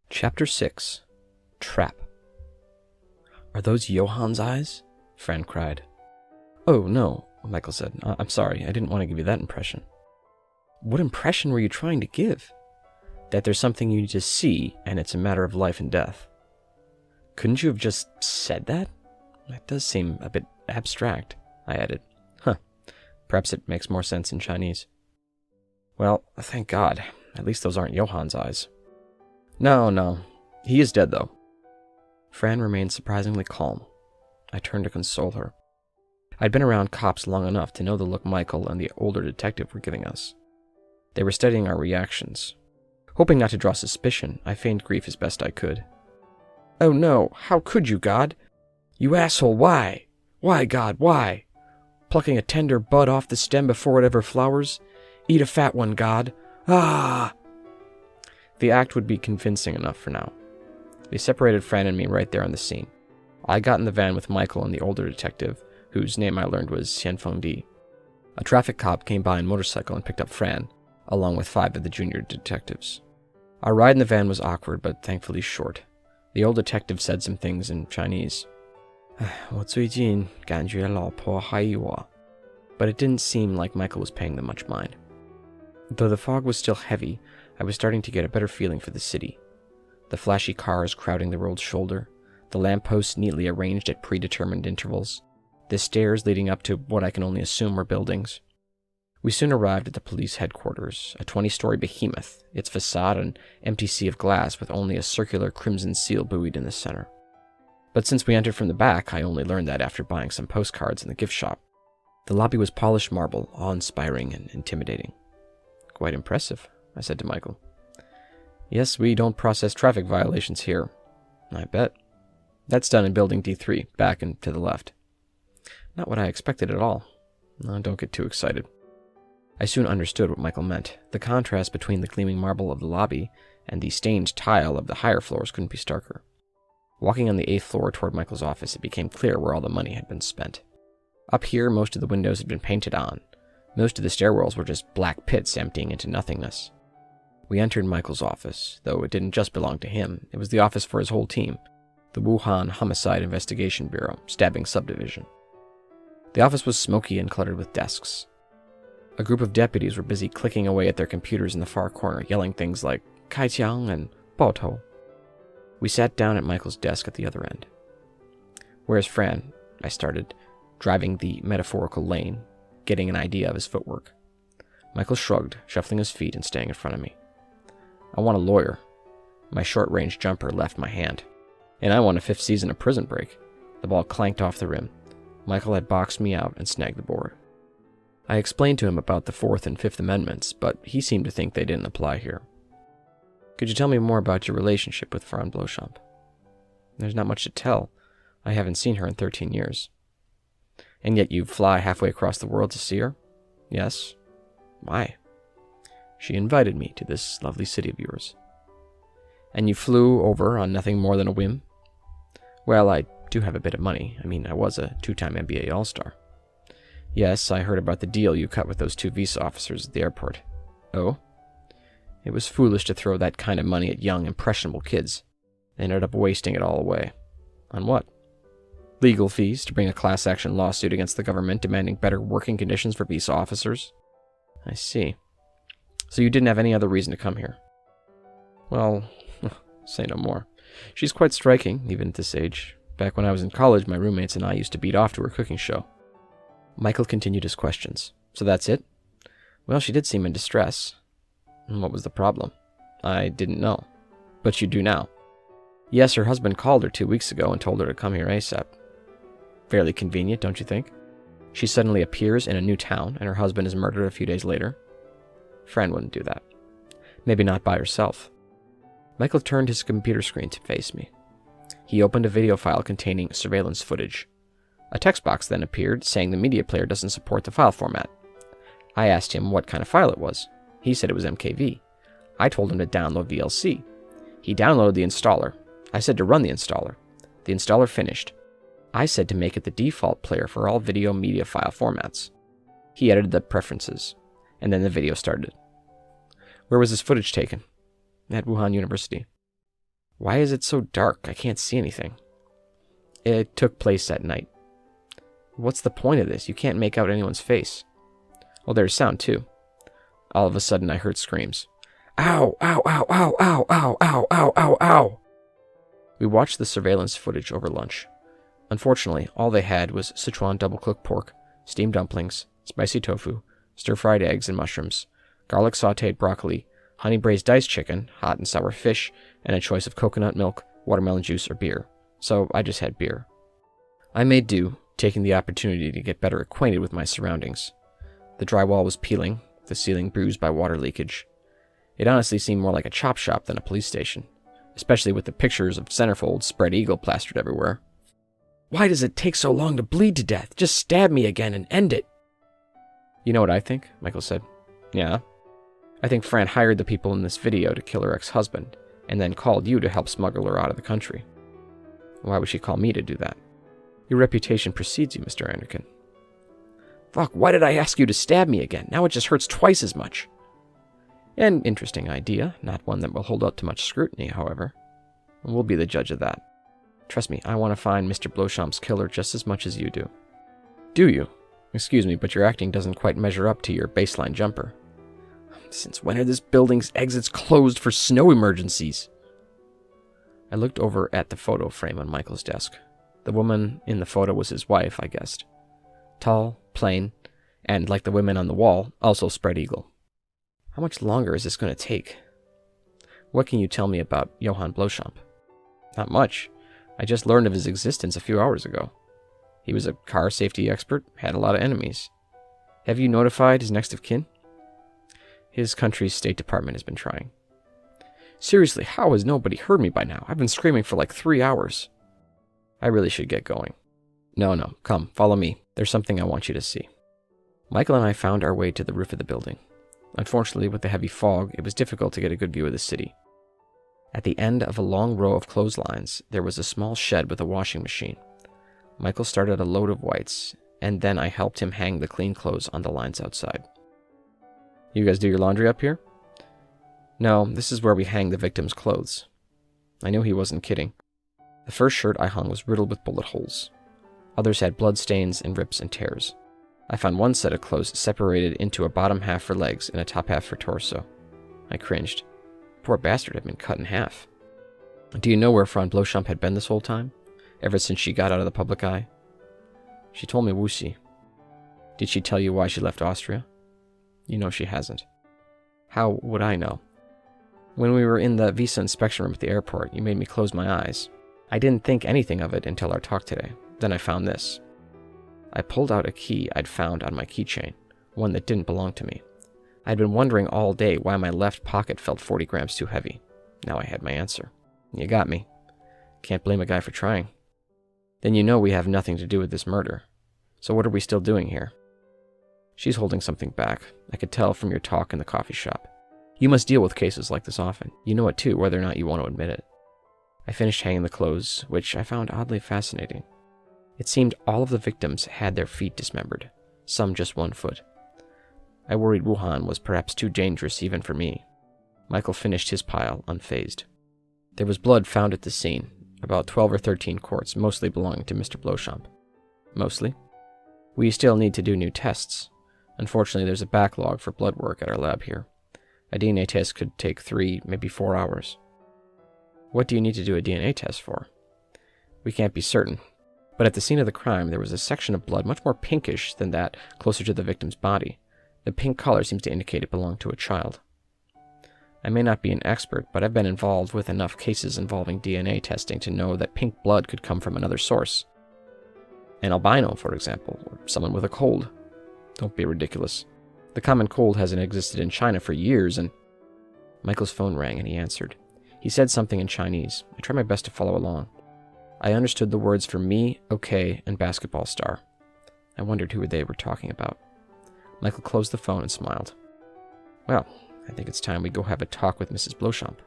Chapter 6. Trap. "Are those Johann's eyes?" Fran cried. "Oh, no," Michael said. "I'm sorry, I didn't want to give you that impression." "What impression were you trying to give?" "That there's something you need to see, and it's a matter of life and death." "Couldn't you have just said that?" "That does seem a bit abstract," I added. "Huh. Perhaps it makes more sense in Chinese." "Well, thank God. At least those aren't Johann's eyes." No. He is dead, though." Fran remained surprisingly calm. I turned to console her. I'd been around cops long enough to know the look Michael and the older detective were giving us. They were studying our reactions. Hoping not to draw suspicion, I feigned grief as best I could. "Oh no, how could you, God? You asshole, why? Why, God, why? Plucking a tender bud off the stem before it ever flowers? Eat a fat one, God. Ah!" The act would be convincing enough for now. They separated Fran and me right there on the scene. I got in the van with Michael and the older detective, whose name I learned was Xian Fengdi. A traffic cop came by on a motorcycle and picked up Fran, along with 5 of the junior detectives. Our ride in the van was awkward, but thankfully short. The old detective said some things in Chinese. 我最近感觉老婆还有我. But it didn't seem like Michael was paying them much mind. Though the fog was still heavy, I was starting to get a better feeling for the city. The flashy cars crowding the road's shoulder, the lampposts neatly arranged at predetermined intervals, the stairs leading up to what I can only assume were buildings. We soon arrived at the police headquarters, a 20-story behemoth, its facade an empty sea of glass with only a circular crimson seal buoyed in the center. But since we entered from the back, I only learned that after buying some postcards in the gift shop. The lobby was polished marble, awe-inspiring and intimidating. "Quite impressive," I said to Michael. "Yes, we don't process traffic violations here." "I bet. That's done in building D3, back and to the left." Not what I expected at all. No, don't get too excited. I soon understood what Michael meant. The contrast between the gleaming marble of the lobby and the stained tile of the higher floors couldn't be starker. Walking on the 8th floor toward Michael's office, it became clear where all the money had been spent. Up here, most of the windows had been painted on. Most of the stairwells were just black pits emptying into nothingness. We entered Michael's office, though it didn't just belong to him. It was the office for his whole team, the Wuhan Homicide Investigation Bureau, Stabbing Subdivision. The office was smoky and cluttered with desks. A group of deputies were busy clicking away at their computers in the far corner, yelling things like "Kaiqiang" and "Baotou." We sat down at Michael's desk at the other end. "Where's Fran?" I started, driving the metaphorical lane, getting an idea of his footwork. Michael shrugged, shuffling his feet and staying in front of me. "I want a lawyer." My short-range jumper left my hand. "And I want a 5th season of Prison Break." The ball clanked off the rim. Michael had boxed me out and snagged the board. I explained to him about the 4th and 5th Amendments, but he seemed to think they didn't apply here. "Could you tell me more about your relationship with Fran Beauchamp?" "There's not much to tell. I haven't seen her in 13 years. "And yet you fly halfway across the world to see her?" "Yes." "Why?" "She invited me to this lovely city of yours." "And you flew over on nothing more than a whim?" "Well, I do have a bit of money. I mean, I was a 2-time NBA All-Star." "Yes, I heard about the deal you cut with those 2 visa officers at the airport." "Oh?" "It was foolish to throw that kind of money at young, impressionable kids. They ended up wasting it all away." "On what?" "Legal fees to bring a class action lawsuit against the government demanding better working conditions for visa officers." "I see. So you didn't have any other reason to come here?" "Well, say no more. She's quite striking, even at this age. Back when I was in college, my roommates and I used to beat off to her cooking show." Michael continued his questions. "So that's it?" "Well, she did seem in distress." "And what was the problem?" "I didn't know." "But you do now." "Yes, her husband called her 2 weeks ago and told her to come here ASAP." "Fairly convenient, don't you think? She suddenly appears in a new town, and her husband is murdered a few days later." "Fran wouldn't do that." "Maybe not by herself." Michael turned his computer screen to face me. He opened a video file containing surveillance footage. A text box then appeared saying the media player doesn't support the file format. I asked him what kind of file it was. He said it was MKV. I told him to download VLC. He downloaded the installer. I said to run the installer. The installer finished. I said to make it the default player for all video media file formats. He edited the preferences, and then the video started. "Where was this footage taken?" "At Wuhan University." Why is it so dark? I can't see anything. It took place at night. What's the point of this? You can't make out anyone's face. Well, there's sound, too. All of a sudden, I heard screams. Ow, ow, ow, ow, ow, ow, ow, ow, ow, ow. We watched the surveillance footage over lunch. Unfortunately, all they had was Sichuan double-cooked pork, steamed dumplings, spicy tofu, stir-fried eggs and mushrooms, garlic sautéed broccoli, honey-braised diced chicken, hot and sour fish, and a choice of coconut milk, watermelon juice, or beer. So I just had beer. I made do, taking the opportunity to get better acquainted with my surroundings. The drywall was peeling, the ceiling bruised by water leakage. It honestly seemed more like a chop shop than a police station, especially with the pictures of centerfolds spread eagle plastered everywhere. Why does it take so long to bleed to death? Just stab me again and end it. You know what I think? Michael said. Yeah. I think Fran hired the people in this video to kill her ex-husband, and then called you to help smuggle her out of the country. Why would she call me to do that? Your reputation precedes you, Mr. Anderkin. Fuck, why did I ask you to stab me again? Now it just hurts twice as much. An interesting idea, not one that will hold up to much scrutiny, however. We'll be the judge of that. Trust me, I want to find Mr. Beauchamp's killer just as much as you do. Do you? Excuse me, but your acting doesn't quite measure up to your baseline jumper. Since when are this building's exits closed for snow emergencies? I looked over at the photo frame on Michael's desk. The woman in the photo was his wife, I guessed. Tall, plain, and, like the women on the wall, also spread eagle. How much longer is this going to take? What can you tell me about Johann Beauchamp? Not much. I just learned of his existence a few hours ago. He was a car safety expert, had a lot of enemies. Have you notified his next of kin? His country's State Department has been trying. Seriously, how has nobody heard me by now? I've been screaming for like 3 hours. I really should get going. No, come, follow me. There's something I want you to see. Michael and I found our way to the roof of the building. Unfortunately, with the heavy fog, it was difficult to get a good view of the city. At the end of a long row of clotheslines, there was a small shed with a washing machine. Michael started a load of whites, and then I helped him hang the clean clothes on the lines outside. You guys do your laundry up here? No, this is where we hang the victim's clothes. I knew he wasn't kidding. The first shirt I hung was riddled with bullet holes. Others had blood stains and rips and tears. I found one set of clothes separated into a bottom half for legs and a top half for torso. I cringed. Poor bastard had been cut in half. Do you know where Fran Beauchamp had been this whole time? Ever since she got out of the public eye? She told me Wuxi. Did she tell you why she left Austria? You know she hasn't. How would I know? When we were in the visa inspection room at the airport, you made me close my eyes. I didn't think anything of it until our talk today. Then I found this. I pulled out a key I'd found on my keychain, one that didn't belong to me. I'd been wondering all day why my left pocket felt 40 grams too heavy. Now I had my answer. You got me. Can't blame a guy for trying. Then you know we have nothing to do with this murder. So what are we still doing here? She's holding something back. I could tell from your talk in the coffee shop. You must deal with cases like this often. You know it too, whether or not you want to admit it. I finished hanging the clothes, which I found oddly fascinating. It seemed all of the victims had their feet dismembered, some just one foot. I worried Wuhan was perhaps too dangerous even for me. Michael finished his pile unfazed. There was blood found at the scene, about 12 or 13 quarts, mostly belonging to Mr. Beauchamp. Mostly? We still need to do new tests. Unfortunately, there's a backlog for blood work at our lab here. A DNA test could take 3, maybe 4 hours. What do you need to do a DNA test for? We can't be certain. But at the scene of the crime, there was a section of blood much more pinkish than that closer to the victim's body. The pink color seems to indicate it belonged to a child. I may not be an expert, but I've been involved with enough cases involving DNA testing to know that pink blood could come from another source. An albino, for example, or someone with a cold. Don't be ridiculous. The common cold hasn't existed in China for years, and... Michael's phone rang and he answered. He said something in Chinese. I tried my best to follow along. I understood the words for me, okay, and basketball star. I wondered who they were talking about. Michael closed the phone and smiled. Well, I think it's time we go have a talk with Mrs. Beauchamp.